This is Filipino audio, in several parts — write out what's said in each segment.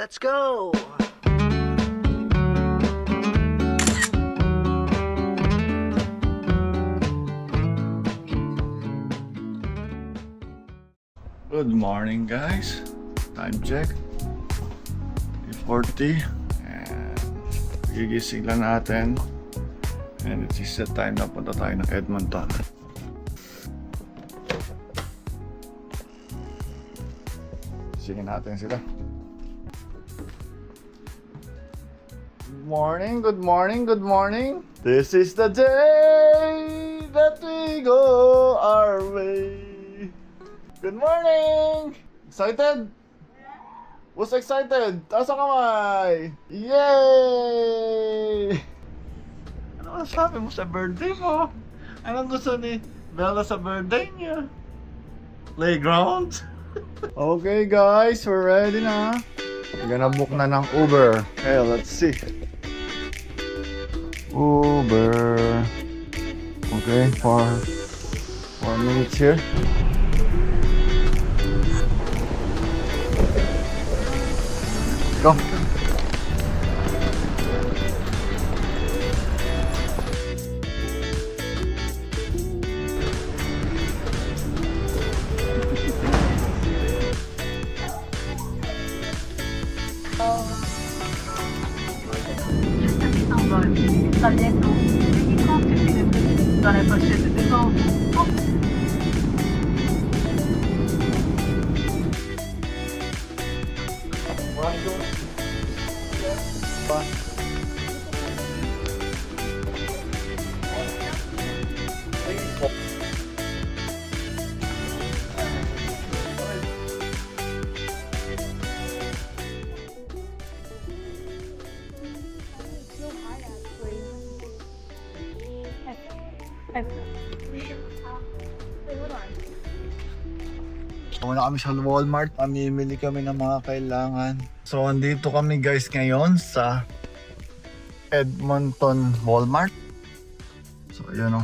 Let's go! Good morning, guys. Time check 8:40 and gigising lang natin, and it is the time na punta tayo ng Edmonton. Gisingin natin sila. Good morning, good morning, good morning. This is the day that we go our way. Good morning! Excited? Who's excited? Taas ang kamay! Yay! Ano sabi mo sa birthday mo? Anong gusto ni Bella sa birthday niya? Playground? Okay guys, we're ready na. We're gonna book na ng Uber. Okay, let's see. Uber. Okay, for 4 minutes here. Go. Muna kami sa Walmart, mamimili kami ng mga kailangan. So andito kami guys ngayon sa Edmonton Walmart. So yun o.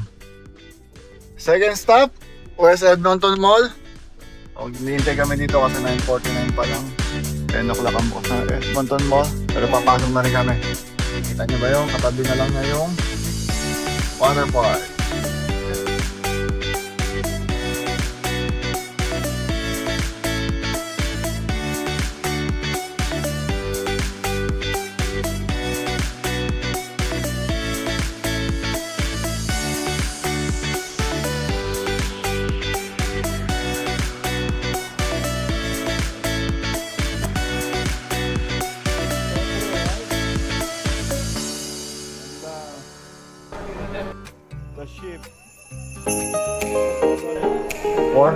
Second stop, West Edmonton Mall. So hinihintay kami dito kasi 9:49 pa lang. 10 o'clock ang bukas ng Edmonton Mall. Pero papasok na rin kami. Kita nyo ba yung katabi na lang na yung water park. The ship. Or?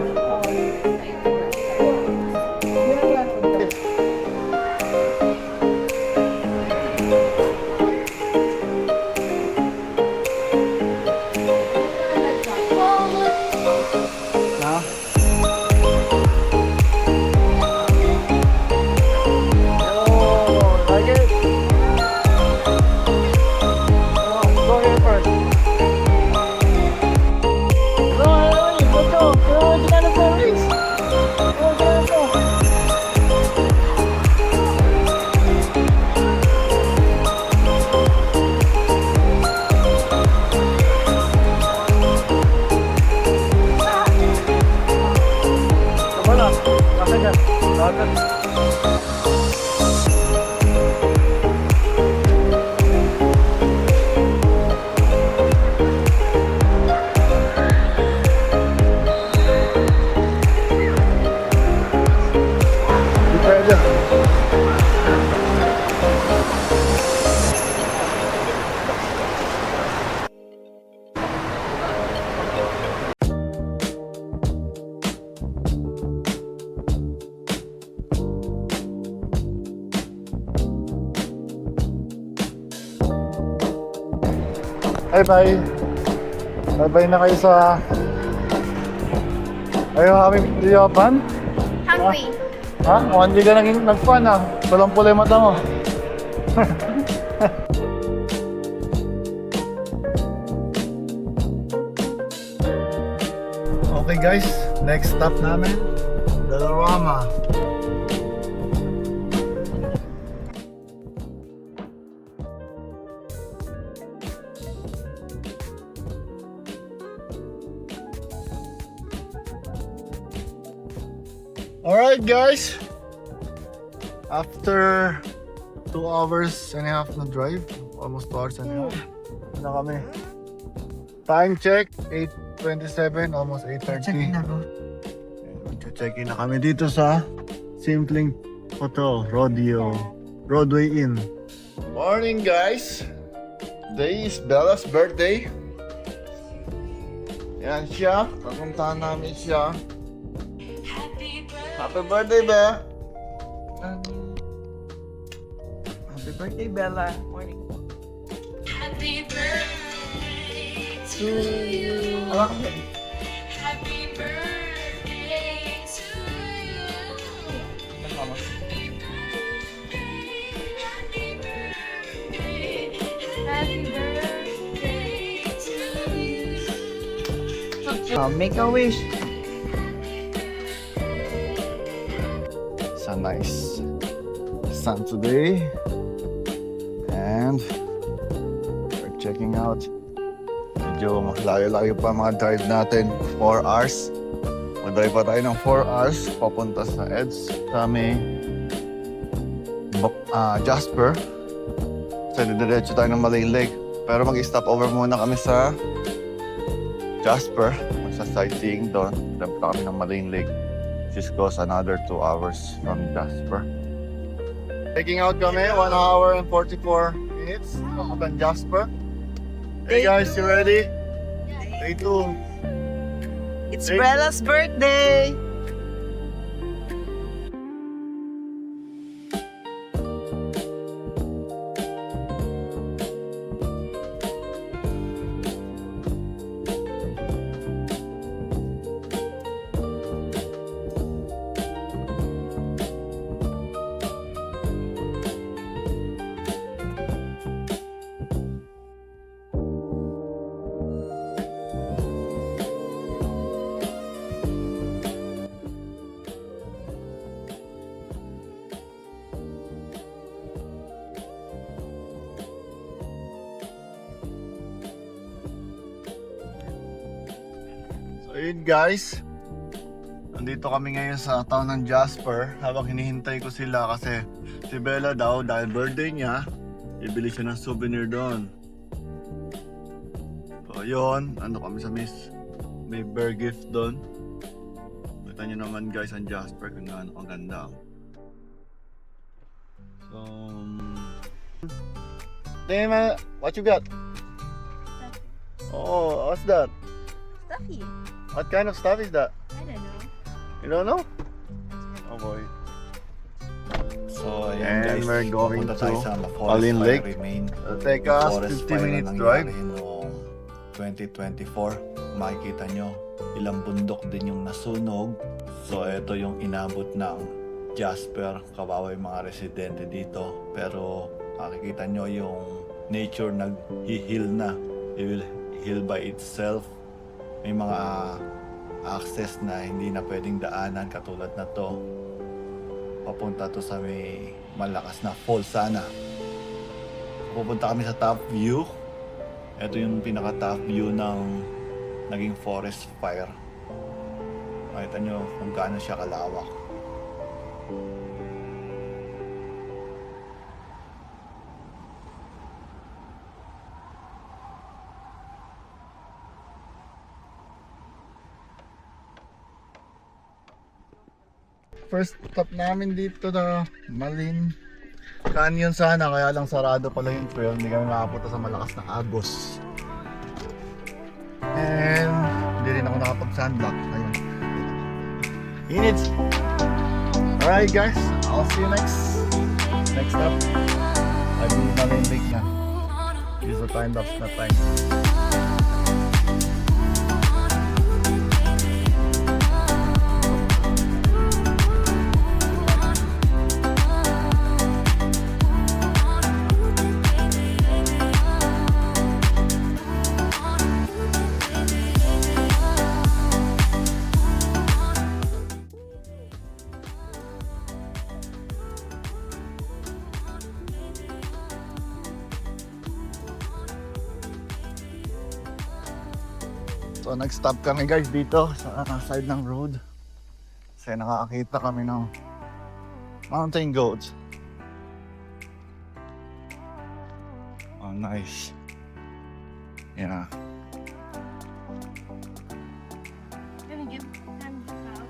Bye-bye. Bye-bye na kayo sa... Ayaw kami diyapan? Hungry. Ha? Mukhang hindi ka nag-fun ah. Pulang-pula yung mata mo. Okay guys, next stop namin, Dollarama. Alright guys, after 2 hours and a half na drive, almost 2 hours and a half na kami. Time check, 8:27, almost 8:30. Check-in ako. Check-in na kami dito sa Simpleng Hotel, Broadway Inn. Morning guys! Today is Bella's birthday. Yan siya, papuntahan namin siya. Happy birthday, Bella! Happy birthday, Bella. Morning. Happy birthday to you. Hawa ka ba? Happy birthday to you. Nakama. Happy birthday. Happy birthday. Happy birthday to you. Make a wish. It's a nice sun today. And we're checking out. Medyo layo-layo pa mga drive natin. 4 hours. Mag-drive pa tayo ng 4 hours. Papunta sa EDS. Sa may Jasper. So, diretso tayo ng Malay Lake. Pero mag-stop over muna kami sa Jasper. Magsa-sightseeing doon. Diretso kami ng Malay Lake. Which goes another 2 hours from Jasper. Taking out kami, 1 hour and 44 minutes from Jasper. Hey guys, you ready? Stay tuned. It's Bella's birthday. So yun guys, nandito kami ngayon sa town ng Jasper habang hinihintay ko sila kasi si Bella daw dahil birthday niya, bibili siya ng souvenir doon. So yun, ano kami sa may bear gift doon. Kita nyo naman guys ang Jasper kung gaano kaganda. So, Dima, what you got? Oh, what's that? Stuffy. What kind of stuff is that? I don't know. You don't know? Oh boy. So, And ayan guys, we're going pupunta tayo to sa Alin Forest Lake. Fire Remain. It'll take us Forest 50 fire na minutes drive. nangyari noong 2024. Makikita nyo, ilang bundok din yung nasunog. So, ito yung inabot ng Jasper. Kawawa yung mga residente dito. Pero, makikita nyo yung nature nag-heal na. It will heal by itself. May mga access na hindi na pwedeng daanan katulad na to. Papunta to sa may malakas na fall sana. Pupunta kami sa top view. Ito yung pinaka top view ng naging forest fire. Makita nyo kung gaano siya kalawak. First stop namin dito na Malin Canyon sana, kaya lang sarado pala yung trail. Hindi kami makapunta sa malakas na agos. And hindi rin ako nakapag-sunblock. Ayun. Init! Alright guys, I'll see you next stop. I'll be Malin Lake na. Use the time lapse na time. So nag-stop kami guys dito sa side ng road Kasi nakakakita kami ng mountain goats. Oh, nice. Yeah. Gonna give them the cow.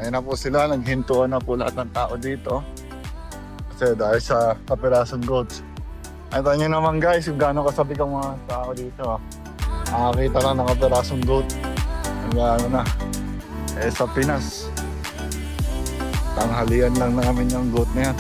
Ayun na po sila, naghintuan na po lahat ng tao dito. Kasi dahil sa kapirasong goats. Ito nyo naman guys, yung gano'ng kasabik ang mga tao dito. Nakakita lang ng kapirasong goat. Ano na. Sa Pinas, tanghalian lang namin yung goat na yan.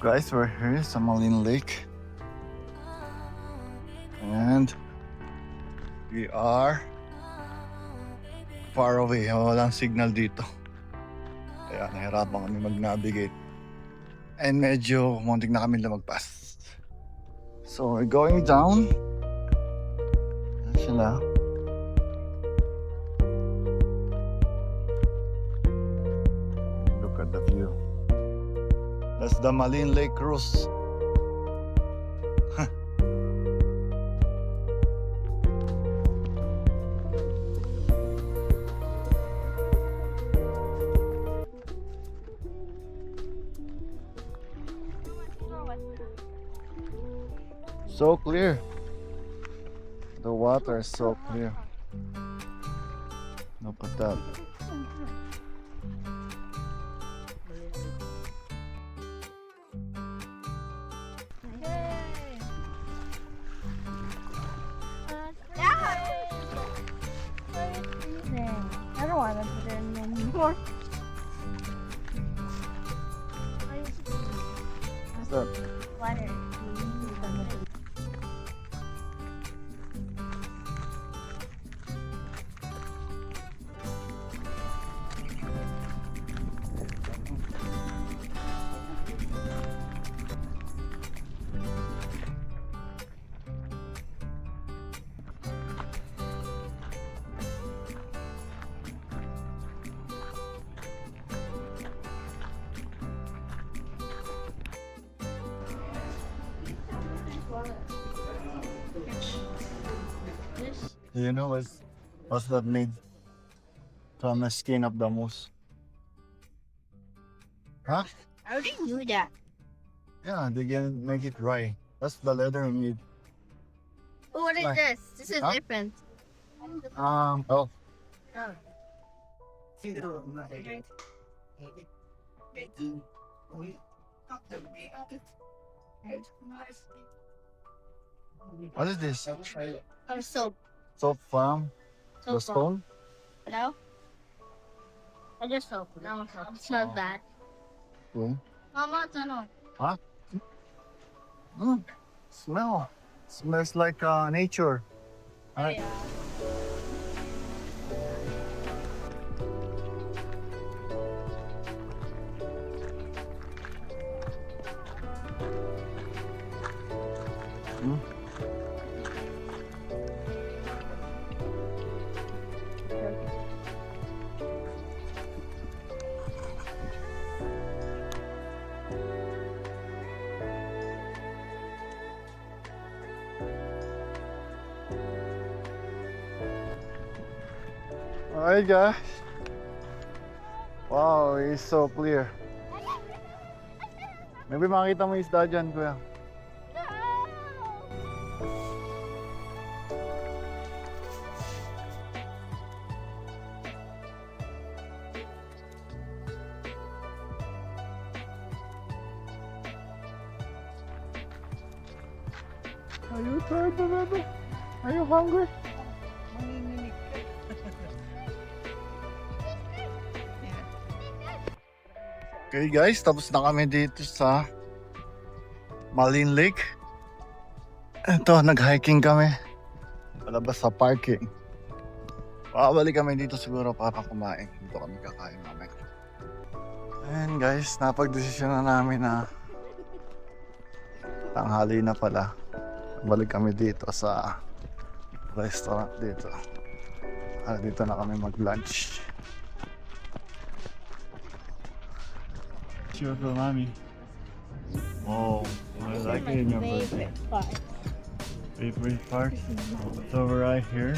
Guys, we're here sa Malin Lake. And we are far away. Walang signal dito. Kaya nahirapan kami mag-navigate. And medyo muntik na kami lumagpas. So we're going down. Ayan sila. Look at the view. That's the Malin Lake Cruise. So clear. The water is so clear. Look at that. I don't want to put it in anymore. What's that? Water. Do you know what's that made from the skin of the moose? Huh? I already knew that. Yeah, they can make it dry. That's the leather made. Oh, what is Like- this? This is Huh? different. Oh. What is this? Oh, soap. Soap from the Soap. stone? Hello? I just soap. No, soap. It smells bad. Stone. Mama, it's ano? Smell. Smells like nature. Alright. Yeah. Alright guys. Wow, it's so clear. Maybe makita mo yung isda dyan, kuya. Are you tired, baby? Are you hungry? Okay guys, tapos na kami dito sa Malin Lake. Ito, nag-hiking kami. Palabas sa parking. Babalik kami dito siguro para kumain. Dito kami kakain namin. Ayan guys, napag-desisyon na namin na tanghali na pala. Balik kami dito sa restaurant dito. Dito na kami mag-lunch. Sure for mommy. Oh, I like it in your birthday. Favorite park? It's over right here.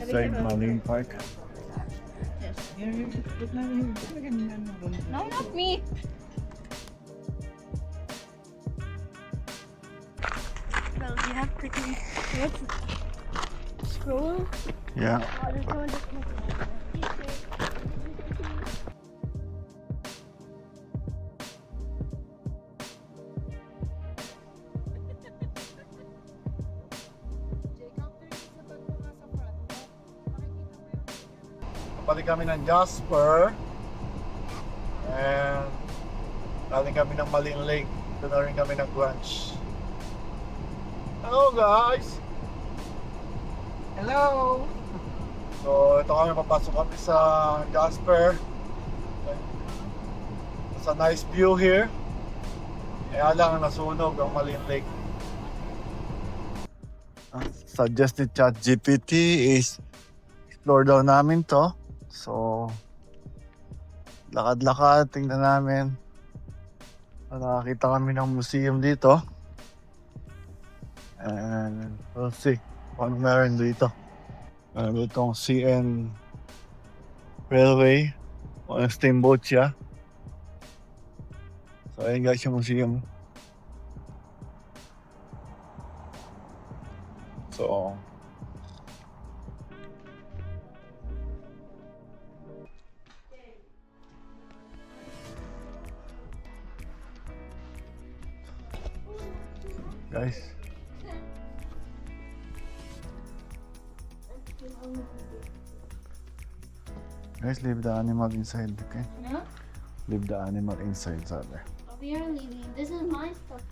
Beside Marine Park. No, not me. Well, you have to scroll. Yeah. Balik kami ng Jasper. And galing kami ng Maling Lake. Doon na rin kami ng brunch. Hello guys! Hello! So ito kami, papasok kami sa Jasper. It's a nice view here. Kaya lang nasunog ang Maling Lake. Suggested chat GPT is explore daw namin to. So lakad-lakad, tingnan namin. Nakakita kami ng museum dito. And we'll see kung ano meron dito. Itong CN Railway o steamboat siya. So ayun guys yung museum. So guys, leave the animal inside, okay? No? Leave the animal inside, sabi. We are leaving. This is my stuff.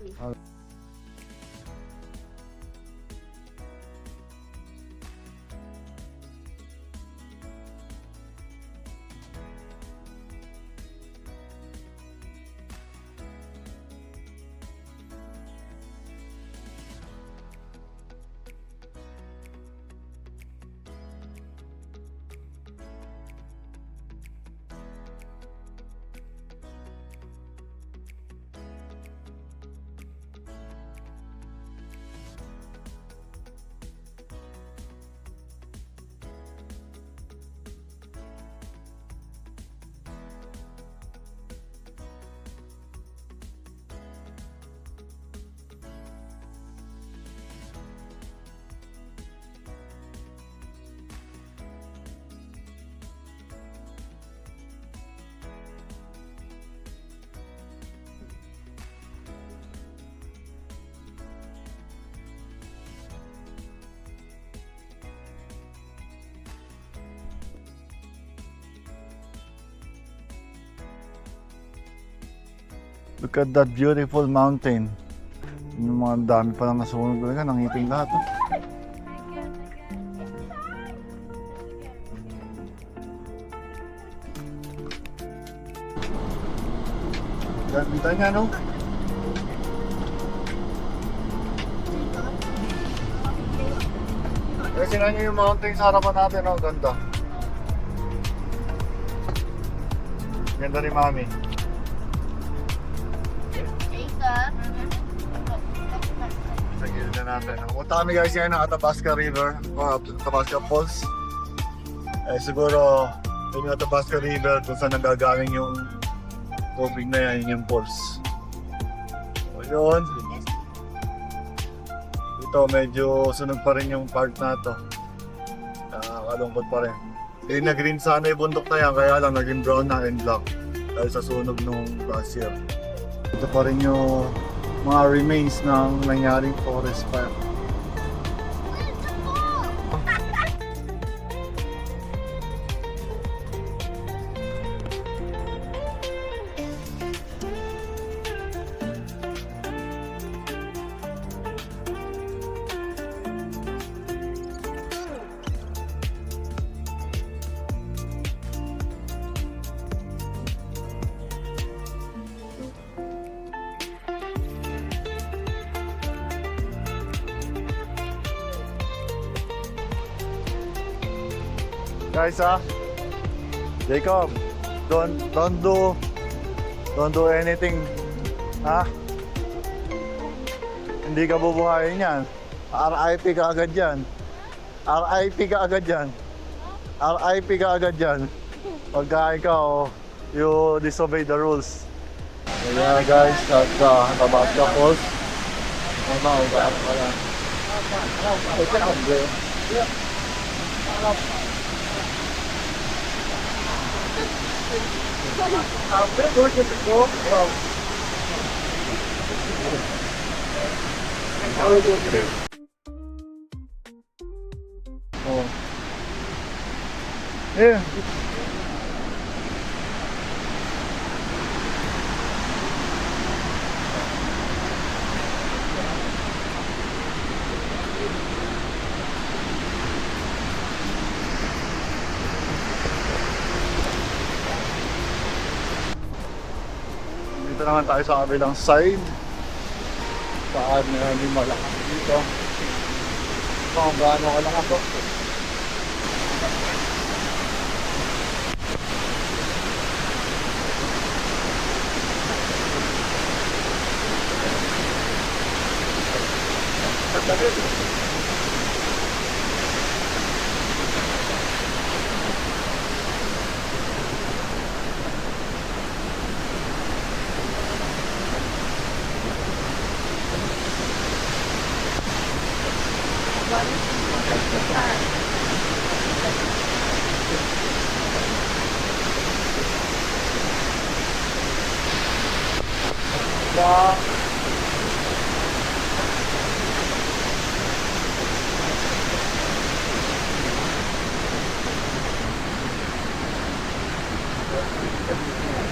Look at that beautiful mountain. Yung mga dami pa lang nasunog talaga, nangiting lahat. Oh. Ganda niya, no? Kasi na niyo yung mountain sa harapan natin, no? Ganda. Ganda ni Mami. Sa gilid na natin. Punta kami guys ngayon ng Athabasca River o Athabasca Falls. Siguro yung Athabasca River kung saan nagagaling yung tubig na yan, yung falls. So yun. Ito medyo sunog pa rin yung part na to. Nakakalungkot pa rin. Hindi na green sana yung bundok na yan, kaya lang naging brown na and black dahil sa sunog nung last year. Ito pa rin yung mga remains ng nangyaring forest fire. Guys, Jacob, don't do anything. Ha? Hindi ka bubuhayin yan. RIP ka agad yan. RIP ka agad yan. RIP ka agad yan. Pagka ikaw, you disobey the rules. Kaya guys, at Tabasca Falls. Ugat pa lang. Oh. Yeah. Dito naman tayo sa kabilang side. Saan na hindi malakas dito. Kung gaano kalakas to.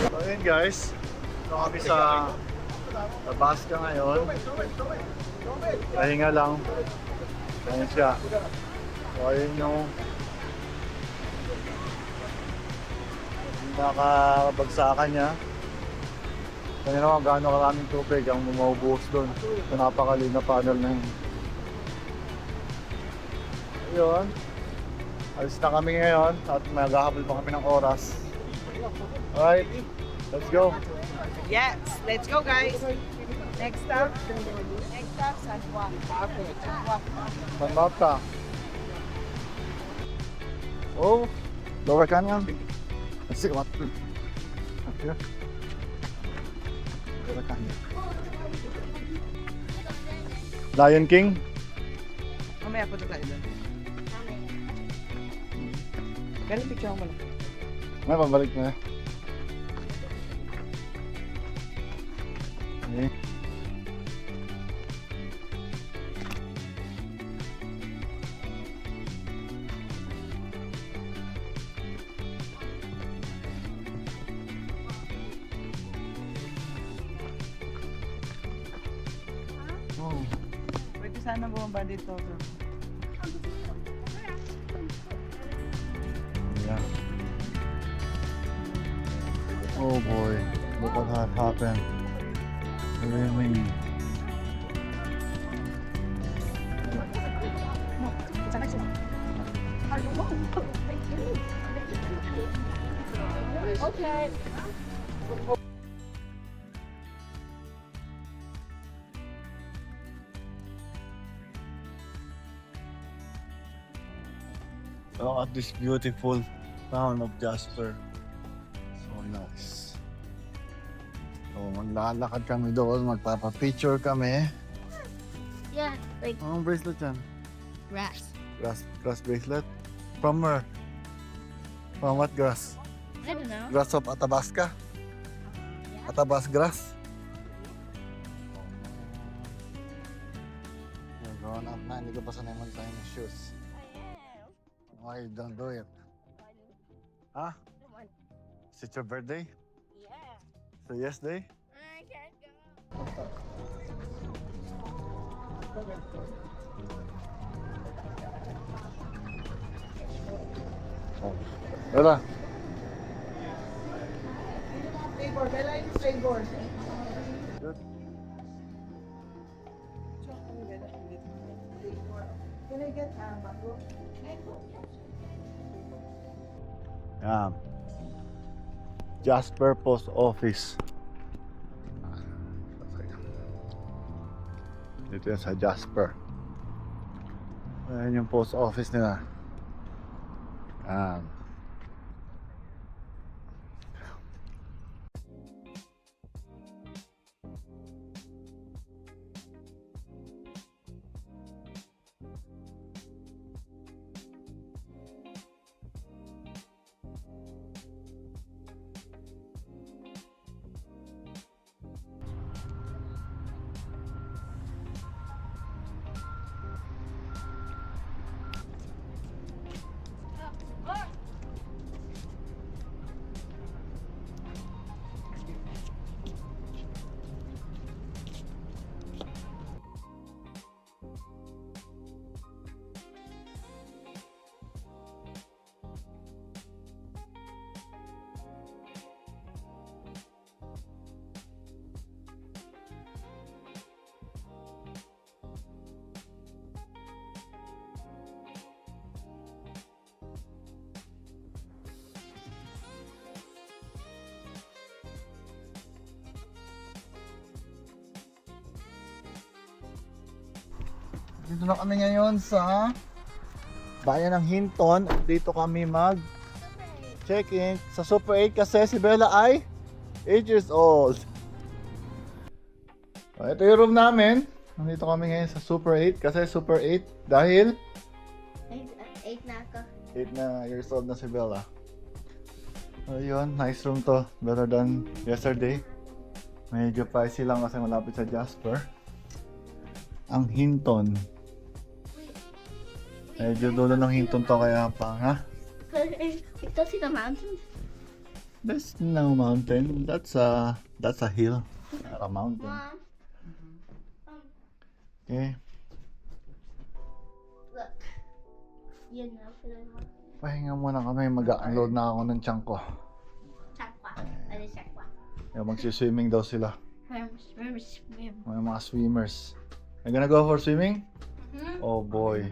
So yun guys, ito kami sa Tabasca ngayon. Pahinga lang. Ayan siya. So ayun yung nakabagsakan niya. Kaya naman gaano karaming tubig ang maubuhos doon sa napakaliit na funnel na yun. Ayun. Alis na kami ngayon at maghahabol pa kami ng oras. Alright, let's go. Yes, let's go guys. Next stop. San Juan. San Marta. Oh, Lower Canyon. Let's see what. Here. Lower Canyon. Lion King. Mamaya punta tayo doon. Ganun picture mo lang. May pabalik na. Okay. Oh. Pwede sana bumaba dito. Yeah. Oh boy, look what had happened. What do you mean? Okay. Look at this beautiful town of Jasper. So nice. So maglalakad kami doon, magpapapicture kami. Yeah, like Anong bracelet yan? grass. Grass bracelet? From where? From what grass? I don't know. Grass of Athabasca? Atabas grass? You're grown up na, hindi ko pa sanay magtayo ng shoes. Why you don't do it? Huh? Is it your birthday? Yeah. So yes day? I can't go. Wala. Favor, Bella is favor. Good. Can I get mango? Yan. Jasper Post Office. Dito yan sa Jasper. Ayan yung post office nila. Yan. Dito na kami ngayon sa bayan ng Hinton. Dito kami mag check-in sa Super 8 kasi si Bella ay 8 years old. So, ito yung room namin. Nandito kami ngayon sa Super 8 kasi Super 8 dahil 8 na ako. 8 na years old na si Bella. Ayun, nice room to. Better than yesterday. Medyo pricey lang kasi malapit sa Jasper. Ang Hinton. Medyo dulo ng Hinton to kaya pa, ha? Ito see the mountains. There's no mountain. That's a hill. Not a mountain. Mom, Okay. look. You know, for the one. Pahinga muna kami. Mag-unload na ako ng tiyan ko. Chakwa. Ano chakwa? Yung magsiswimming daw sila. Swim. May mga swimmers. Are you gonna go for swimming? Oh boy.